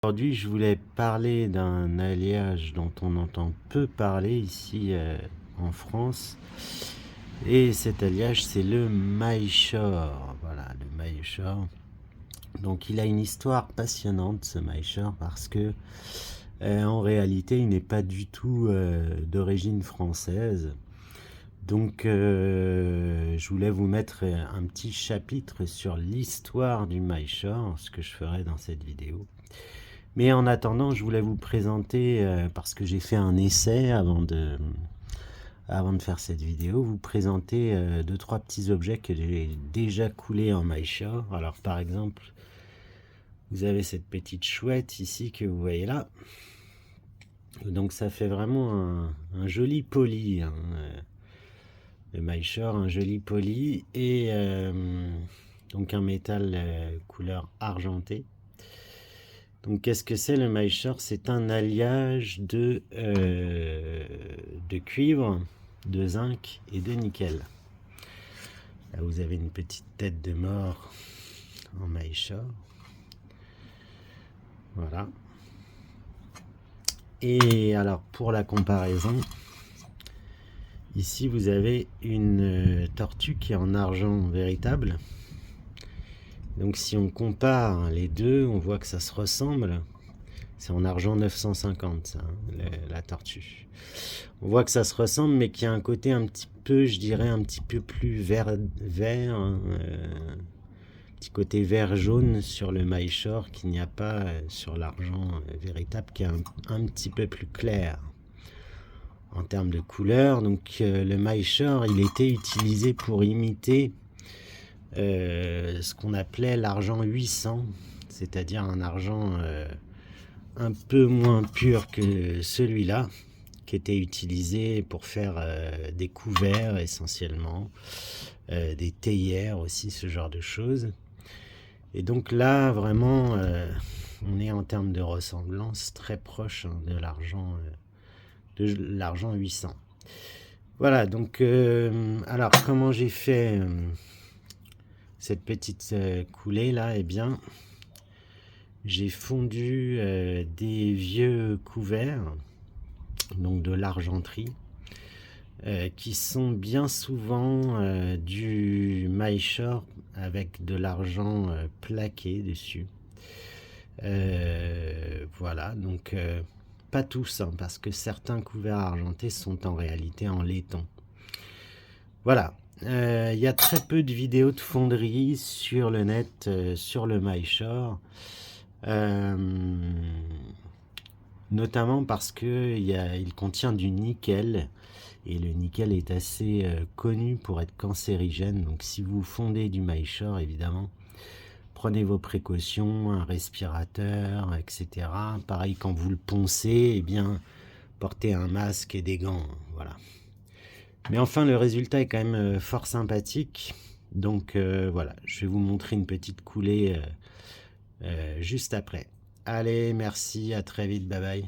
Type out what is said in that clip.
Aujourd'hui, je voulais parler d'un alliage dont on entend peu parler ici en France. Et cet alliage, c'est le Maillechort. Voilà, le Maillechort. Donc, il a une histoire passionnante, ce Maillechort, parce que en réalité, il n'est pas du tout d'origine française. Donc, je voulais vous mettre un petit chapitre sur l'histoire du Maillechort, ce que je ferai dans cette vidéo. Mais en attendant, je voulais vous présenter, parce que j'ai fait un essai avant de faire cette vidéo, vous présenter deux, trois petits objets que j'ai déjà coulés en Maillechort. Alors par exemple, vous avez cette petite chouette ici que vous voyez là. Donc ça fait vraiment un joli poli, hein, le Maillechort, un joli poli, et donc un métal couleur argentée. Donc qu'est-ce que c'est le Maillechort? C'est un alliage de cuivre, de zinc et de nickel. Là vous avez une petite tête de mort en Maillechort. Voilà. Et alors pour la comparaison, ici vous avez une tortue qui est en argent véritable. Donc si on compare les deux, on voit que ça se ressemble. C'est en argent 950, ça, hein, la tortue. On voit que ça se ressemble, mais qu'il y a un côté un petit peu, je dirais, un petit peu plus vert, hein, petit côté vert-jaune sur le Maillechort qu'il n'y a pas sur l'argent véritable, qui est un petit peu plus clair en termes de couleur. Donc le Maillechort, il était utilisé pour imiter ce qu'on appelait l'argent 800, c'est-à-dire un argent un peu moins pur que celui-là, qui était utilisé pour faire des couverts essentiellement, des théières aussi, ce genre de choses. Et donc là, vraiment, on est en termes de ressemblance très proche, hein, de l'argent 800. Voilà, donc, alors, comment j'ai fait cette petite coulée là? Eh bien, j'ai fondu des vieux couverts, donc de l'argenterie, qui sont bien souvent du Maillechort avec de l'argent plaqué dessus. Voilà, donc pas tous, hein, parce que certains couverts argentés sont en réalité en laiton. Voilà, il y a très peu de vidéos de fonderie sur le net, sur le Maillechort. Notamment parce que il contient du nickel, et le nickel est assez connu pour être cancérigène. Donc si vous fondez du Maillechort, évidemment, prenez vos précautions, un respirateur, etc. Pareil, quand vous le poncez, eh bien, portez un masque et des gants, voilà. Mais enfin, le résultat est quand même fort sympathique. Donc voilà, je vais vous montrer une petite coulée juste après. Allez, merci, à très vite, bye bye.